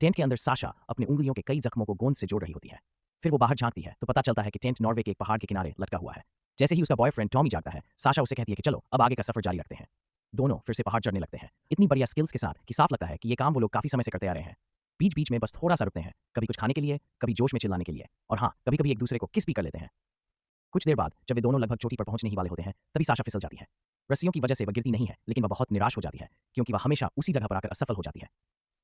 Tent के अंदर Sasha अपनी उंगलियों के कई जख्मों को गोंद से जोड़ रही होती है। फिर वो बाहर झांकती है तो पता चलता है कि टेंट नॉर्वे के एक पहाड़ के किनारे लटका हुआ है। जैसे ही उसका बॉयफ्रेंड टॉमी जागता है, साशा उसे कहती है कि चलो अब आगे का सफर जारी रखते हैं। दोनों फिर से पहाड़ चढ़ने लगते हैं, इतनी बढ़िया स्किल्स के साथ कि साफ लगता है कि ये काम वो लोग काफी समय से करते आ रहे हैं। बीच बीच में बस थोड़ा सा रुकते हैं, कभी कुछ खाने के लिए, कभी जोश में चिल्लाने के लिए, और हाँ, कभी कभी एक दूसरे को किस भी कर लेते हैं। कुछ देर बाद जब वे दोनों लगभग चोटी पर पहुंचने ही वाले होते हैं, तभी साशा फिसल जाती है। रस्सियों की वजह से वह गिरती नहीं है, लेकिन वह बहुत निराश हो जाती है क्योंकि वह हमेशा उसी जगह पर आकर असफल हो जाती है।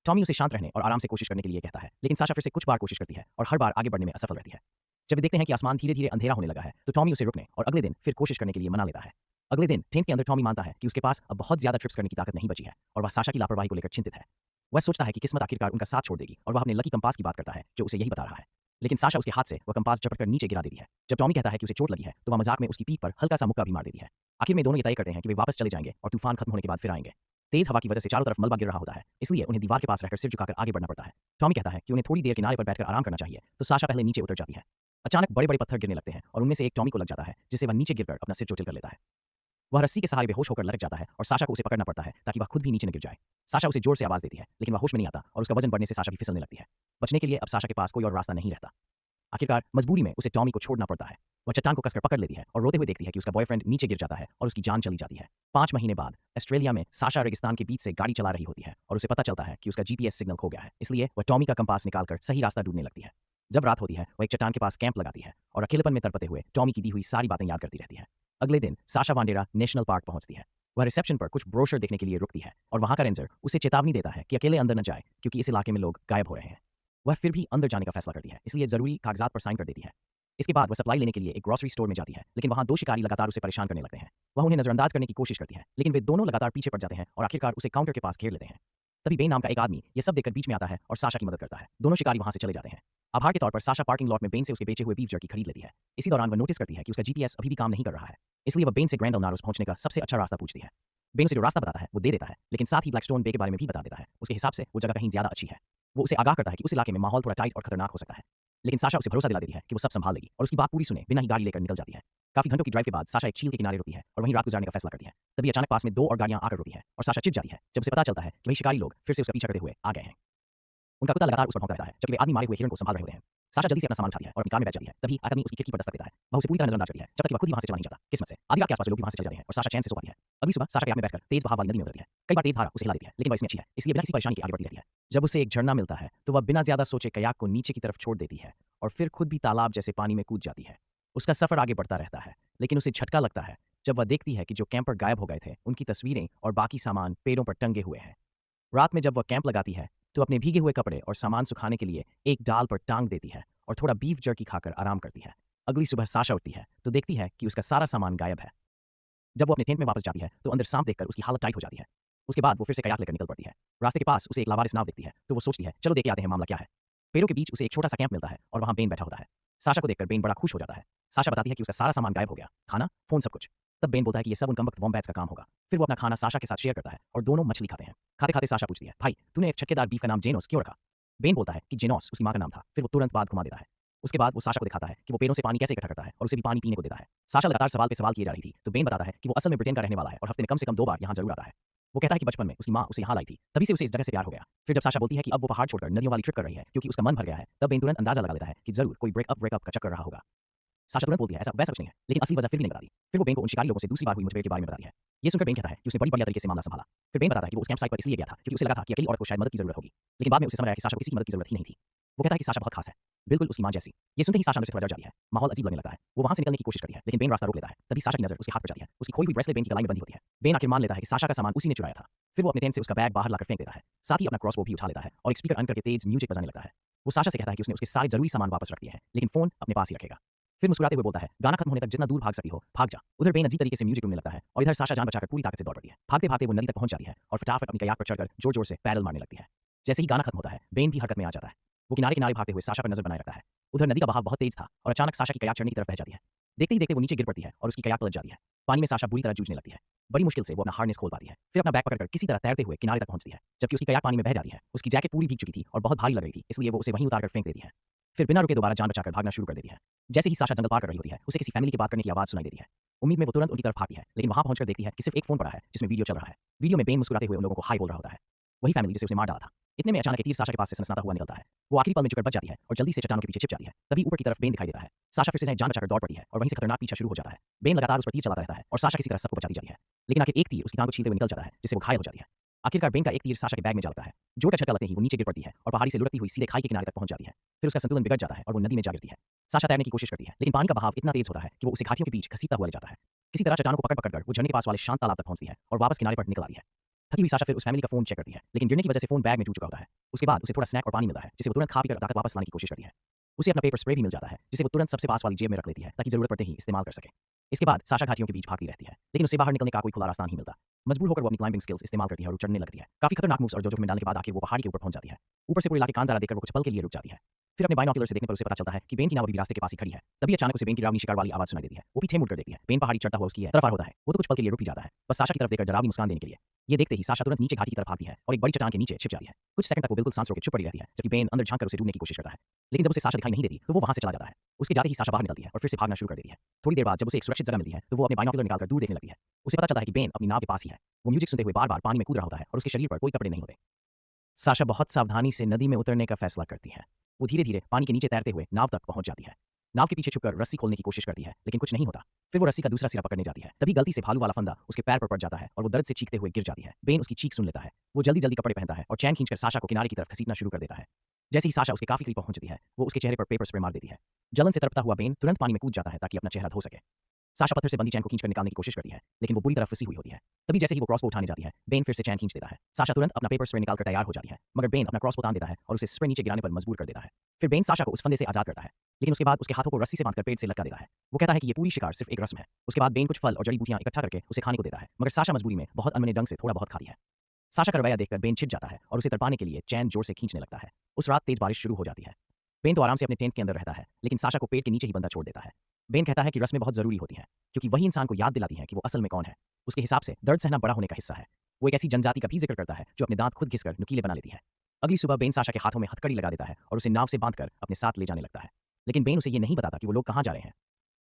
टॉमी उसे शांत रहने और आराम से कोशिश करने के लिए कहता है, लेकिन साशा फिर से कुछ बार कोशिश करती है और हर बार आगे बढ़ने में असफल रहती है। जब वे देखते हैं कि आसमान धीरे धीरे अंधेरा होने लगा है, तो टॉमी उसे रुकने और अगले दिन फिर कोशिश करने के लिए मना लेता है। अगले दिन टेंट के अंदर टॉमी मानता है कि उसके पास अब बहुत ज्यादा ट्रिप्स करने की ताकत नहीं बची है और वह साशा की लापरवाही को लेकर चिंतित है। वह सोचता है कि किस्मत आखिरकार उनका साथ छोड़ देगी और वह अपने लकी कंपास की बात करता है जो उसे यही बता रहा है। लेकिन साशा उसके हाथ से वह कंपास झपट कर नीचे गिरा देती है। जब टॉमी कहता है कि उसे चोट लगी है, तो वह मजाक में उसकी पीठ पर हल्का सा मुक्का भी मार देती है। आखिर में दोनों ये तय करते हैं कि वे वापस चले जाएंगे और तूफान खत्म होने के बाद फिर आएंगे। तेज हवा की वजह से चारों तरफ मलबा गिर रहा होता है, इसलिए उन्हें दीवार के पास रहकर सिर झुकाकर आगे बढ़ना पड़ता है। टॉमी कहता है कि उन्हें थोड़ी देर किनारे पर बैठकर आराम करना चाहिए, तो साशा पहले नीचे उतर जाती है। अचानक बड़े बड़े पत्थर गिरने लगते हैं और उनमें से एक टॉमी को लग जाता है, जिससे वह नीचे गिरकर अपना सिर चोटिल कर लेता है। वह रस्सी के सहारे बेहोश होकर लटक जाता है और साशा को उसे पकड़ना पड़ता है ताकि वह खुद भी नीचे न गिर जाए। साशा उसे जोर से आवाज देती है, लेकिन वह होश में नहीं आता और उसका वजन बढ़ने से साशा भी फिसलने लगती है। बचने के लिए अब साशा के पास कोई और रास्ता नहीं रहता। आखिरकार मजबूरी में उसे टॉमी को छोड़ना पड़ता है। वह चट्टान को कसकर पकड़ लेती है और रोते हुए देखती है कि उसका बॉयफ्रेंड नीचे गिर जाता है और उसकी जान चली जाती है। 5 महीने बाद ऑस्ट्रेलिया में साशा रेगिस्तान के बीच से गाड़ी चला रही होती है और उसे पता चलता है कि उसका जीपीएस सिग्नल खो गया है, इसलिए वह टॉमी का कंपास निकालकर सही रास्ता ढूंढने लगती है। जब रात होती है, वह एक चट्टान के पास कैंप लगाती है और अकेलेपन में तड़पते हुए टॉमी की दी हुई सारी बातें याद करती रहती है। अगले दिन साशा वांडेरा नेशनल पार्क पहुंचती है। वह रिसेप्शन पर कुछ ब्रोशर देखने के लिए रुकती है और वहां का रेंजर उसे चेतावनी देता है कि अकेले अंदर न जाए क्योंकि इस इलाके में लोग गायब हो रहे हैं। वह फिर भी अंदर जाने का फैसला करती है, इसलिए जरूरी कागजात पर साइन कर देती है। इसके बाद वह सप्लाई लेने के लिए एक ग्रोसरी स्टोर में जाती है, लेकिन वहां 2 शिकारी लगातार उसे परेशान करने लगते हैं। वह उन्हें नजरअंदाज करने की कोशिश करती है, लेकिन वे दोनों लगातार पीछे पड़ जाते हैं और आखिरकार उसे काउंटर के पास घेर लेते हैं। तभी बेन नाम का एक आदमी ये सब देखकर बीच में आता है और साशा की मदद करता है। दोनों शिकारी वहां से चले जाते हैं। आभार के तौर पर साशा पार्किंग लॉट में बेन से उसके बेचे हुए बीफ जर्की खरीद लेती है। इसी दौरान वह नोटिस करती है कि उसका जीपीएस अभी भी काम नहीं कर रहा है, इसलिए वह बेन से ग्रैंड एल नारोस पहुंचने का सबसे अच्छा रास्ता पूछती है। बेन उसे जो रास्ता बताता है वो दे देता है, लेकिन साथ ही ब्लैकस्टोन बे के बारे में भी बता देता है। उसके हिसाब से वो जगह कहीं ज्यादा अच्छी है। वो उसे आगाह करता है कि उस इलाके में माहौल थोड़ा टाइट और खतरनाक हो सकता है, लेकिन साशा उसे भरोसा दिला देती है कि वो सब संभाल लेगी और उसकी बात पूरी सुने बिना ही गाड़ी लेकर निकल जाती है। काफी घंटों की ड्राइव के बाद साशा एक झील के किनारे रुकती है और वहीं रात गुजारने का फैसला करती है। तभी अचानक पास में 2 और गाड़ियां आकर रुकती हैं और साशा चिढ़ जाती है जब उसे पता चलता है कि वही शिकारी लोग फिर से उसका पीछा करते हुए आ गए हैं। उनका कुत्ता लगातार उस पर भौंकता रहता है जबकि वे आदमी मारे हुए हिरण को संभाल रहे होते हैं। साशा जल्दी से अपना सामान उठाती है और अपनी कार में बैठ जाती है। तभी आदमी उसकी खिड़की पर दस्तक देता है। वह उसे पूरी तरह नजरअंदाज करती है जब तक कि वह खुद भी वहां से चला नहीं जाता। किस्मत से आधी रात के आसपास लोग भी वहां से चले जाते हैं और साशा चैन से सो पाती है। अगली सुबह साशा कयाक में बैठकर तेज बहाव वाली नदी में उतरती है। कई बार तेज धारा उसे हिला देती है, लेकिन वह इसमें अच्छी है, इसलिए बिना किसी परेशानी के आगे बढ़ती रहती है। जब उसे एक झरना मिलता है तो वह बिना ज्यादा सोचे कयाक को नीचे की तरफ छोड़ देती है और फिर खुद भी तालाब जैसे पानी में कूद जाती है। उसका सफर आगे बढ़ता रहता है, लेकिन उसे झटका लगता है जब वह देखती है कि जो कैंपर गायब हो गए थे उनकी तस्वीरें और बाकी सामान पेड़ों पर टंगे हुए हैं। रात में जब वह कैंप लगाती है तो अपने भीगे हुए कपड़े और सामान सुखाने के लिए एक डाल पर टांग देती है और थोड़ा बीफ जर्की खाकर आराम करती है। अगली सुबह साशा उठती है तो देखती है कि उसका सारा सामान गायब है। जब वो अपने टेंट में वापस जाती है तो अंदर सांप देखकर उसकी हालत टाइट हो जाती है। उसके बाद वो फिर से कयाक लेकर निकल पड़ती है। रास्ते के पास उसे एक लावारिस नाव दिखती है तो वो सोचती है चलो देख के आते हैं मामला क्या है। पेड़ों के बीच उसे एक छोटा सा कैंप मिलता है और वहां बेन बैठा होता है। साशा को देखकर बेन बड़ा खुश हो जाता है। साशा बताती है कि उसका सारा सामान गायब हो गया, खाना, फोन, सब कुछ। तब बेन बोलता है कि ये सब उन कमबख्त वॉम्बैट्स का काम होगा। फिर वो अपना खाना साशा के साथ शेयर करता है और दोनों मछली खाते हैं। खाते खाते साशा पूछती है, भाई तूने इस छक्केदार बीफ का नाम जेनोस क्यों रखा? बेन बोलता है कि जेनोस उसकी मां का नाम था। फिर वो तुरंत बात घुमा देता है। उसके बाद वो साशा को दिखाता है कि वो पेड़ों से पानी कैसे इकट्ठा करता है और उसे भी पानी पीने को देता है। साशा लगातार सवाल पे सवाल किए जा रही थी तो बेन बताता है कि वो असल में ब्रिटेन का रहने वाला है और हफ्ते में कम से कम 2 बार यहाँ जरूर आता है। वो कहता है कि बचपन में उसकी माँ उसे यहाँ लाई थी, तभी से उसे इस जगह से प्यार हो गया। फिर जब साशा बोलती है कि अब वो पहाड़ छोड़कर नदियों वाली ट्रिप कर रही है क्योंकि उसका मन भर गया है, तब बेन तुरंत अंदाजा लगा लेता है कि जरूर कोई ब्रेकअप का चक्कर रहा होगा। साशा तुरंत बोलती है ऐसा वैसा कुछ नहीं है, लेकिन असली वजह फिर भी नहीं बताती। फिर वो बेन को उन शिकारी लोगों से दूसरी बार हुई मुठभेड़ के बारे में बताती है। ये सुनकर बेन कहता है कि उसने बड़ी बढ़िया तरीके से मामला संभाला। फिर बेन बताता है कि वो उस कैंप साइट पर इसलिए गया था क्योंकि उसे लगा था कि अकेली औरत को शायद मदद की जरूरत होगी, लेकिन बाद में उसे समझ आया कि साशा को किसी की मदद की जरूरत ही नहीं थी। वो कहता है कि साशा बहुत खास है, बिल्कुल उसकी मां जैसी। ये सुनते ही साशा अंदर से थोड़ा डर जाती है। माहौल अजीब लगने लगता है। वो वहां से निकलने की कोशिश करती है, लेकिन बेन रास्ता रोक लेता है। तभी साशा की नजर उसके हाथ पर जाती है। उसकी खोई हुई ब्रेसलेट बेन की कलाई में बंधी होती है। बेन आखिर मान लेता है कि साशा का सामान उसी ने चुराया था। फिर वो अपने टेंट से उसका बैग बाहर लाकर फेंक देता है। साथ ही अपना क्रॉसबो भी उठा लेता है और एक स्पीकर ऑन करके तेज म्यूजिक बजाने लगता है। वो साशा से कहता है कि उसने उसके सारे जरूरी सामान वापस रख दिए हैं, लेकिन फोन अपने पास ही रखेगा। फिर मुस्कुराते हुए बोलता है, गाना खत्म होने तक जितना दूर भाग सकती हो भाग जा। उधर बेन अजीब तरीके से म्यूजिक सुनने लगता है और इधर साशा जान बचाकर पूरी ताकत से दौड़ पड़ती है। भागते भागते वो नदी तक पहुंच जाती है और फटाफट अपनी कयाक पर चढ़कर जोर जोर से पैडल मारने लगती है। जैसे ही गाना खत्म होता है, बेन भी हरकत में आ जाता है। वो किनारे किनारे भागते हुए साशा पर नजर बनाए रखता है। उधर नदी का बहाव बहुत तेज था और अचानक साशा की कयाक चढ़ने की तरफ बह जाती है। देखते ही देखते वो नीचे गिर पड़ती है और उसकी कयाक पलट जाती है। पानी में साशा बुरी तरह जूझने लगती है। बड़ी मुश्किल से वो अपना हार्नेस खोल पाती है। फिर अपना बैग पकड़कर किसी तरह तैरते हुए किनारे तक पहुंचती है, जबकि उसकी कयाक पानी में बह जाती है। उसकी जैकेट पूरी भीग चुकी थी और बहुत भारी लग रही थी, इसलिए वो उसे वहीं उतारकर फेंक देती है। फिर बिना रुके दोबारा जान बचाकर भागना शुरू कर देती है। जैसे ही साशा जंगल पार कर रही होती है, उसे किसी फैमिली की बात करने की आवाज सुनाई देती है। उम्मीद में वो तुरंत उनकी तरफ भागती है, लेकिन वहां पहुंचकर देखती है कि सिर्फ एक फोन पड़ा है जिसमें वीडियो चल रहा है। वीडियो में बेन मुस्कुराते हुए उन लोगों को हाई बोल रहा होता है। वही फैमिली जिसे उसने मार डाला था। इतने में अचानक एक तीर साशा के पास से सनसनाता हुआ निकलता है। वो आखिरी पल में झुककर बच जाती है और जल्दी से चट्टानों के पीछे छिप जाती है। तभी ऊपर की तरफ बेन दिखाई देता है। साशा फिर से जान बचाकर दौड़ पड़ती है और वहीं से खतरनाक पीछा शुरू हो जाता है। बेन लगातार उस पर तीर चलाता रहता है और साशा किसी तरह सबको बचाती जाती है। लेकिन आखिर एक तीर उसकी टांग को छीलते हुए निकल जाता है, जिससे वो घायल हो जाती है। आखिरकार बेन का एक तीर साशा के बैग में जा लगता है। जोर का झटका लगते ही वो नीचे गिर पड़ती है और पहाड़ी से लुढ़कती हुई सीधे खाई के किनारे तक पहुंच जाती है। फिर उसका संतुलन बिगड़ जाता है और वो नदी में जा गिरती है। साशा तैरने की कोशिश करती है, लेकिन पानी का बहाव इतना तेज होता है कि वो उसे घाटियों के बीच घसीटता हुआ ले जाता है। किसी तरह चट्टानों को पकड़ वो झरने के पास वाले शांत तालाब तक पहुंचती है और वापस किनारे पर निकल आती है। थकी हुई साशा फिर उस फैमिली का फोन चेक करती है, लेकिन गिरने की वजह से फोन बैग में डूब चुका होता है। उसके बाद उसे थोड़ा स्नैक और पानी मिलता है, जिसे वो तुरंत खा पीकर ताकत वापस लाने की कोशिश करती है। उसे अपना पेपर स्प्रे भी मिल जाता है, जिसे वो तुरंत सबसे पास वाली जेब में रख लेती है ताकि जरूरत पड़ते ही इस्तेमाल कर सके। इसके बाद साशा घाटियों के बीच भागती रहती है, लेकिन उसे बाहर निकलने का कोई खुला रास्ता नहीं मिलता। मजबूर होकर वो अपनी क्लाइंबिंग स्किल्स इस्तेमाल करती है और चढ़ने लगती है। काफी खतरनाक मूव्स और जोजो में डालने के बाद आखिर वो पहाड़ के ऊपर पहुंच जाती है। ऊपर से पूरे इलाके का नजारा देखकर वो कुछ पल के लिए रुक जाती है। फिर अपने बाइनोक्यूलर से देखने पर उसे पता चलता है कि बेन की नाव अभी भी रास्ते के पास ही खड़ी है। तभी अचानक उसे बेन की डरावनी शिकार वाली आवाज सुनाई देती है। वो पीछे मुड़कर देखती है। बेन पहाड़ी चढ़ता हुआ उसकी तरफ आ होता है। वो तो कुछ पल के लिए रुक भी जाता है, बस साशा की तरफ देखकर डरावनी मुस्कान देने के लिए। ये देखते ही साशा तुरंत नीचे घाटी की तरफ आती है और एक बड़ी चट्टान के नीचे छिप जाती है। कुछ सेकंड तक वो बिल्कुल सांस रोके चुप पड़ी रहती है, जबकि बेन अंदर झांककर उसे ढूंढने की कोशिश करता है। लेकिन जब उसे साशा दिखाई नहीं देती तो वो वहां से चला जाता है। उसके जाते ही साशा बाहर निकलती है और फिर से भागना शुरू कर देती है। थोड़ी देर बाद जब उसे एक सुरक्षित जगह मिलती है तो वो अपने बाइनोक्यूलर निकालकर दूर देखने लगती है। उसे पता चलता है कि बेन अपनी नाव के पास ही है। वो म्यूजिक सुनते हुए बार बार पानी में कूद रहा होता है और उसके शरीर पर कोई कपड़े नहीं होते। साशा बहुत सावधानी से नदी में उतरने का फैसला करती है। वो धीरे धीरे पानी के नीचे तैरते हुए नाव तक पहुंच जाती है। नाव के पीछे छुपकर रस्सी खोलने की कोशिश करती है, लेकिन कुछ नहीं होता। फिर वो रस्सी का दूसरा सिरा पकड़ने जाती है, तभी गलती से भालू वाला फंदा उसके पैर पर पड़ जाता है और वो दर्द से चीखते हुए गिर जाती है। बेन उसकी चीख सुन लेता है। वो जल्दी जल्दी कपड़े पहनता है और चैन खींचकर साशा को किनारे की तरफ घसीटना शुरू कर देता है। जैसे ही साशा उसके काफी करीब पहुंचती है, वो उसके चेहरे पर पेपर स्प्रे मार देती है। जलन से तड़पता हुआ बेन तुरंत पानी में कूद जाता है ताकि अपना चेहरा धो सके। साशा पत्थर से बंदी चैन को खींचकर निकालने की कोशिश करती है, लेकिन वो बुरी तरह फंसी हुई होती है। तभी जैसे ही वो क्रॉसबो उठाने जाती है, बेन फिर से चैन खींच देता है। साशा तुरंत अपना पेपर स्प्रे निकालकर तैयार हो जाती है, मगर बेन अपना क्रॉसबो तान देता है और उसे स्प्रे नीचे गिराने पर मजबूर कर देता है। फिर बेन साशा को उस फंदे से आजाद करता है, लेकिन उसके बाद उसके हाथों को रस्सी से बांधकर पेट से लटका देता है। वो कहता है कि ये पूरी शिकार सिर्फ एक रस्म है। उसके बाद बेन कुछ फल और जड़ी बूटियां इकट्ठा करके उसे खाने को देता है, मगर साशा मजबूरी में बहुत अनमने ढंग से थोड़ा बहुत खाती है। साशा का रवैया देखकर बेन छिप जाता है और उसे तड़पाने के लिए चैन जोर से खींचने लगता है। उस रात तेज बारिश शुरू हो जाती है। बेन तो आराम से अपने टेंट के अंदर रहता है, लेकिन साशा को पेट के नीचे ही बंधा छोड़ देता है। बेन कहता है कि रस्में बहुत जरूरी होती हैं, क्योंकि वही इंसान को याद दिलाती हैं कि वो असल में कौन है। उसके हिसाब से दर्द सहना बड़ा होने का हिस्सा है। वो एक ऐसी जनजाति का भी जिक्र करता है जो अपने दांत खुद घिसकर नुकीले बना लेती है। अगली सुबह बेन साशा के हाथों में हथकड़ी लगा देता है और उसे नाव से बांधकर अपने साथ ले जाने लगता है। लेकिन बेन उसे ये नहीं बताता कि वो लोग कहाँ जा रहे हैं।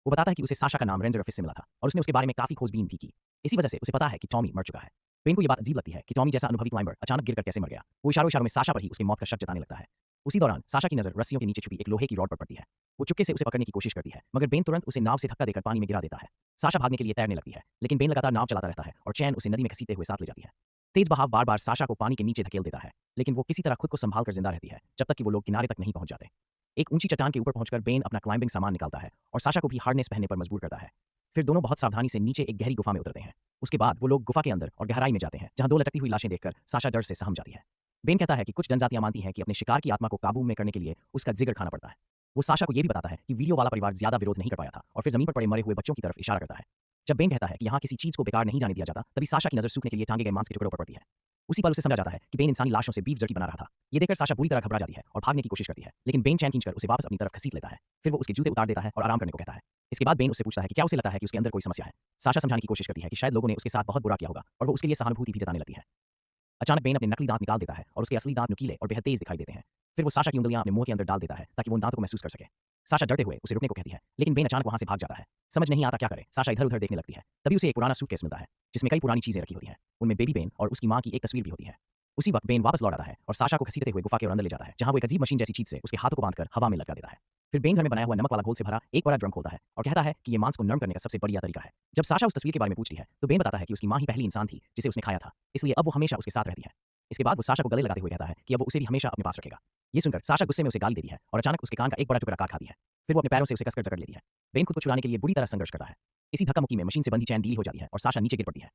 वो बताता है कि उसे साशा का नाम रेंजर ऑफिस से मिला था और उसने उसके बारे में काफी खोजबीन भी की। इसी वजह से उसे पता है कि टॉमी मर चुका है। बेन को ये बात अजीब लगती है कि टॉमी जैसा अनुभवी क्लाइंबर अचानक गिरकर कैसे मर गया। वो इशारों इशारों में साशा पर ही उसकी मौत का शक जताने लगता है। उसी दौरान साशा की नजर रस्सियों के नीचे छुपी एक लोहे की रॉड पर पड़ती है। वो चुपके से उसे पकड़ने की कोशिश करती है, मगर बेन तुरंत उसे नाव से धक्का देकर पानी में गिरा देता है। साशा भागने के लिए तैरने लगती है, लेकिन बेन लगातार नाव चलाता रहता है और चैन उसे नदी में घसीटते हुए साथ ले जाती है। तेज बहाव बार बार साशा को पानी के नीचे धकेल देता है, लेकिन वो किसी तरह खुद को संभाल कर जिंदा रहती है जब तक कि वो लोग किनारे तक नहीं पहुंच जाते। एक ऊंची चट्टान के ऊपर पहुंचकर बेन अपना क्लाइंबिंग सामान निकालता है और साशा को भी हार्नेस पहनने पर मजबूर करता है। फिर दोनों बहुत सावधानी से नीचे एक गहरी गुफा में उतरते हैं। उसके बाद वो लोग गुफा के अंदर और गहराई में जाते हैं, जहां दो लटकती हुई लाशें देखकर साशा डर से सहम जाती है। बेन कहता है कि कुछ जनजातियां मानती हैं कि अपने शिकार की आत्मा को काबू में करने के लिए उसका जिक्र खाना पड़ता है। वो साशा को यह भी बताता है कि वीडियो वाला परिवार ज्यादा विरोध नहीं कर पाया था और फिर जमीन पर पड़े मरे हुए बच्चों की तरफ इशारा करता है। जब बेन कहता है कि यहाँ किसी चीज को बेकार नहीं जाने दिया जाता, तभी साशा की नजर सूखने के लिए टांगे गए मांस के टुकड़ों पर पड़ती है। उसी पल उसे समझा जाता है कि बेन इंसानी लाशों से बीफ जर्की बना रहा था। ये देखकर साशा बुरी तरह घबरा जाती है और भागने की कोशिश करती है, लेकिन बेन चैन खींचकर उसे वापस अपनी तरफ घसीट लेता है। फिर वो उसके जूते उतार देता है और आराम करने को कहता है। इसके बाद बेन उससे पूछता है कि क्या उसे लगता है कि उसके अंदर कोई समस्या है। साशा समझाने की कोशिश करती है कि शायद लोगों ने उसके साथ बहुत बुरा किया होगा और वो उसके लिए सहानुभूति भी जताने लगती है। अचानक बेन अपने नकली दांत निकाल देता है और उसके असली दांत नुकीले और बेहद तेज दिखाई देते हैं। फिर वो साशा की उंगलियां अपने मुंह के अंदर डाल देता है ताकि वो उन दांतों को महसूस कर सके। साशा डरते हुए उसे रुकने को कहती है, लेकिन बेन अचानक वहां से भाग जाता है। समझ नहीं आता क्या करे। साशा इधर उधर देखने लगती है। तभी उसे एक पुराना सूटकेस मिलता है, जिसमें कई पुरानी चीजें रखी होती हैं। उनमें बेबी बेन और उसकी मां की एक तस्वीर भी होती है। उसी वक्त बेन वापस लौट आता है और साशा को घसीटते हुए गुफा के अंदर ले जाता है, जहां वो एक अजीब मशीन जैसी चीज से उसके हाथों को बांधकर हवा में लटका देता है। फिर बेन घर में बनाया हुआ नमक वाला घोल से भरा एक बड़ा ड्रम खोलता है और कहता है कि ये मांस को नर्म करने का सबसे बढ़िया तरीका है। जब साशा उस तस्वीर के बारे में पूछती है तो बेन बताता है कि उसकी मां ही पहली इंसान थी जिसे उसने खाया था, इसलिए अब वो हमेशा उसके साथ रहती है। इसके बाद वो साशा को गले लगाते हुए कहता है कि अब वो उसे भी हमेशा अपने पास रखेगा। ये सुनकर साशा गुस्से में उसे गाली देती है और अचानक उसके कान का एक बड़ा टुकड़ा काट खाती है। फिर वो अपने पैरों से उसे कसकर जकड़ लेती है। बेन खुद को छुड़ाने के लिए बुरी तरह संघर्ष करता है। इसी धक्का-मुक्की में मशीन से बंधी चैन ढीली हो जाती है और साशा नीचे गिर पड़ती है।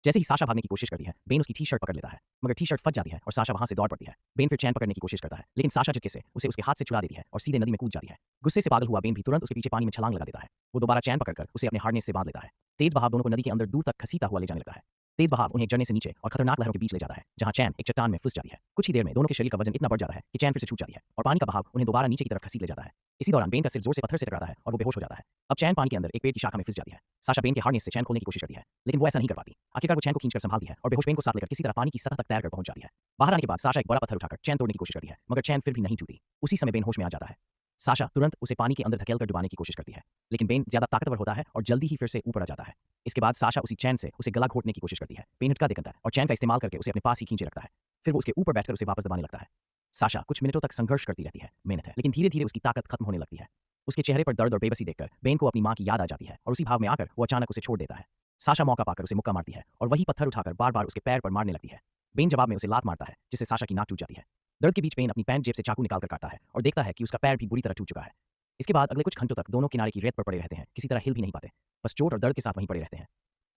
जैसे ही साशा भागने की कोशिश करती है, बेन उसकी टी-शर्ट पकड़ लेता है, मगर टी-शर्ट फट जाती है और साशा वहां से दौड़ पड़ती है। बेन फिर चैन पकड़ने की कोशिश करता है, लेकिन साशा झटके से उसे उसके हाथ से छुड़ा देती है और सीधे नदी में कूद जाती है। गुस्से से पागल हुआ बेन भी तुरंत उसके पीछे पानी में छलांग लगा देता है। वो दोबारा चैन पकड़कर उसे अपने हार्नेस से बांध लेता है। तेज बहाव दोनों को नदी के अंदर दूर तक घसीटता हुआ ले जाने लगता है। तेज बहाव उन्हें झरने से नीचे और खतरनाक लहरों के बीच ले जाता है, जहां चैन एक चट्टान में फंस जाती है। कुछ ही देर में दोनों के शरीर का वजन इतना बढ़ जाता है कि चैन फिर से छूट जाती है और पानी का बहाव उन्हें दोबारा नीचे की तरफ घसीट ले जाता है। इसी दौरान बेन का सिर जोर से पत्थर से टकराता है और वो बेहोश हो जाता है। अब चैन पानी के अंदर एक पेड़ की शाखा में फंस जाती है। साशा बेन के हार्नेस से चैन खोलने की कोशिश करती है, लेकिन वो ऐसा नहीं कर पाती। आखिरकार वो चैन को खींचकर संभालती है और बेहोश बेन को साथ लेकर किसी तरह पानी की सतह तक तैरकर पहुंच जाती है। बाहर आने के बाद साशा एक बड़ा पत्थर उठाकर चैन तोड़ने की कोशिश करती है, मगर चैन फिर भी नहीं छूटी। उसी समय बेन होश में आ जाता है। साशा तुरंत उसे पानी के अंदर धकेलकर डुबाने की कोशिश करती है, लेकिन बेन ज्यादा ताकतवर होता है और जल्दी ही फिर से ऊपर आ जाता है। इसके बाद साशा उसी चैन से उसे गला घोटने की कोशिश करती है। बेन हटका देखता है और चैन का इस्तेमाल करके उसे अपने पास ही खींचे रखता है। फिर वो उसके ऊपर बैठकर उसे वापस दबाने लगता है। साशा कुछ मिनटों तक संघर्ष करती रहती है, मेहनत है, लेकिन धीरे धीरे उसकी ताकत खत्म होने लगती है। उसके चेहरे पर दर्द और बेबसी देखकर बेन को अपनी माँ की याद आ जाती है और उसी भाव में आकर वो अचानक उसे छोड़ देता है। साशा मौका पाकर उसे मुक्का मारती है और वही पत्थर उठाकर बार बार उसके पैर पर मारने लगती है। बेन जवाब में उसे लात मारता है, जिससे साशा की नाक टूट जाती है। दर्द के बीच बेन अपनी पैंट जेब से चाकू निकालकर काटता है और देखता है कि उसका पैर भी बुरी तरह टूट चुका है। इसके बाद अगले कुछ घंटों तक दोनों किनारे की रेत पर पड़े रहते हैं, किसी तरह हिल भी नहीं पाते, बस चोट और दर्द के साथ वहीं पड़े रहते हैं।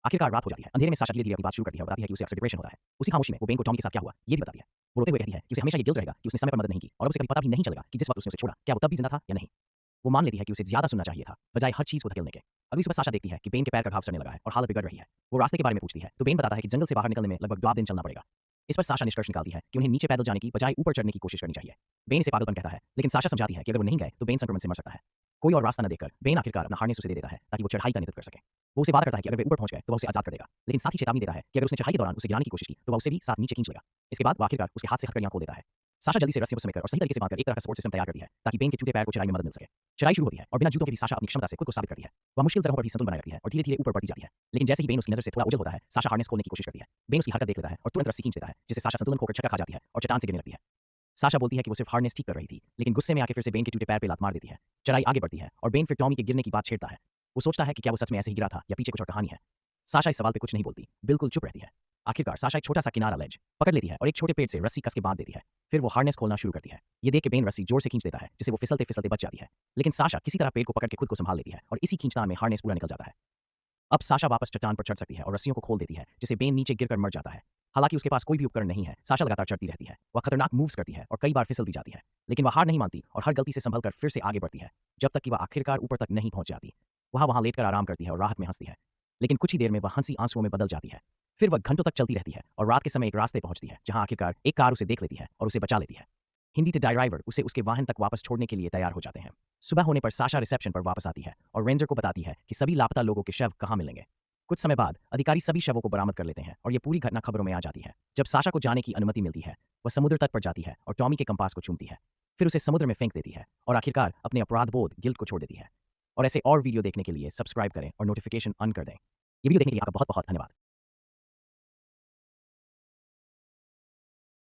आखिरकार रात हो जाती है। अंधेरे में साशा धीरे धीरे अपनी बात शुरू करती है और बताती है कि उसे अक्सर डिप्रेशन होता है। उसी खामोशी में वो बेन को टॉमी के साथ क्या हुआ ये भी बताती है। वो रोते हुए कहती है कि उसे हमेशा ये गिल्ट रहेगा कि उसने समय पर मदद नहीं की और अब उसे कभी पता भी नहीं चलेगा कि जिस वक्त उसने उसे छोड़ा क्या वो तब भी जिंदा था या नहीं। वो मान लेती है कि उसे ज्यादा सुनना चाहिए था, बजाय हर चीज को धकेलने के। अगली सुबह साशा देखती है कि बेन के पैर का घाव सड़ने लगा है और हालत बिगड़ रही है। वो रास्ते के बारे में पूछती है तो बेन बताता है कि जंगल से बाहर निकलने में लगभग 2 दिन चलना पड़ेगा। इस पर साशा निष्कर्ष निकालती है कि उन्हें नीचे पैदल जाने की बजाय ऊपर चढ़ने की कोशिश करनी चाहिए। बेन इसे पागलपन कहता है, लेकिन साशा समझाती है कि अगर वो नहीं गए तो बेन संक्रमण से मर सकता है। कोई और रास्ता न देखकर बेन आखिरकार अपना हार्नेस उसे दे देता है ताकि वो चढ़ाई का नेतृत्व कर सके। वो उसे वादा करता है कि अगर वे ऊपर पहुंच गए तो वह उसे आजाद कर देगा, लेकिन साथ ही चेतावनी देता है कि अगर उसने चढ़ाई के दौरान उसे गिराने की कोशिश की तो वह उसे भी साथ नीचे खींच लेगा। इसके बाद वो आखिरकार उसके हाथ से हथकड़ियां खोल देता है। साशा जल्दी से रस्सियों को समेटकर और सही तरीके से बांधकर एक तरह का सपोर्ट सिस्टम तैयार करती है ताकि बेन के टूटे पैर को चढ़ाई में मदद मिल सके। चढ़ाई शुरू होती है और बिना जूतों के भी साशा अपनी क्षमता से खुद को साबित करती है। वह मुश्किल जगहों पर भी संतुलन बनाए रखती है और धीरे धीरे ऊपर बढ़ती जाती है। लेकिन जैसे ही बेन उसकी नजर से थोड़ा ओझल होता है, साशा हार्नेस खोलने की कोशिश करती है। बेन उसकी हरकत देख लेता है और तुरंत रस्सी खींच देता है, जिससे साशा संतुलन खोकर चक्कर खा जाती है और चट्टान से गिरने लगती है। साशा बोलती है कि वो सिर्फ हार्नेस ठीक कर रही थी, लेकिन गुस्से में आके फिर से बेन के टूटे पैर पे लात मार देती है। चढ़ाई आगे बढ़ती है और बेन फिर टॉमी के गिरने की बात छेड़ता है। वो सोचता है कि क्या वो सच में ऐसे ही गिरा था या पीछे कुछ और कहानी है। साशा इस सवाल पे कुछ नहीं बोलती, बिल्कुल चुप रहती है। आखिरकार साशा एक छोटा सा किनारा लेज पकड़ लेती है और एक छोटे पेड़ से रस्सी कस के बांध देती है। फिर वो हार्नेस खोलना शुरू करती है। ये देख के बेन रस्सी जोर से खींच देता है, जिससे वो फिसलते फिसलते बच जाती है। लेकिन साशा किसी तरह पेड़ को पकड़ के खुद को संभाल लेती है और इसी खींचतान में हार्नेस पूरा निकल जाता है। अब साशा वापस चट्टान पर चढ़ सकती है और रस्सियों को खोल देती है, जिससे बेन नीचे गिरकर मर जाता है। हालांकि उसके पास कोई भी उपकरण नहीं है, साशा लगातार चढ़ती रहती है। वह खतरनाक मूव्स करती है और कई बार फिसल भी जाती है, लेकिन वह हार नहीं मानती और हर गलती से संभलकर फिर से आगे बढ़ती है, जब तक कि वह आखिरकार ऊपर तक नहीं पहुंच जाती। वहां लेटकर आराम करती है और राहत में हंसती है, लेकिन कुछ ही देर में वह हंसी आंसुओं में बदल जाती है। फिर वह घंटों तक चलती रहती है और रात के समय एक रास्ते पहुंचती है जहां आखिरकार एक कार उसे देख लेती है और उसे बचा लेती है। हिंदी के ड्राइवर उसे उसके वाहन तक वापस छोड़ने के लिए तैयार हो जाते हैं। सुबह होने पर साशा रिसेप्शन पर वापस आती है और रेंजर को बताती है कि सभी लापता लोगों के शव कहाँ मिलेंगे। कुछ समय बाद अधिकारी सभी शवों को बरामद कर लेते हैं और ये पूरी घटना खबरों में आ जाती है। जब साशा को जाने की अनुमति मिलती है, वह समुद्र तट पर जाती है और टॉमी के कंपास को चूमती है, फिर उसे समुद्र में फेंक देती है और आखिरकार अपने अपराध बोध गिल्ट को छोड़ देती है। और ऐसे और वीडियो देखने के लिए सब्सक्राइब करें और नोटिफिकेशन ऑन कर दें। ये वीडियो देखने के लिए आपका बहुत बहुत धन्यवाद।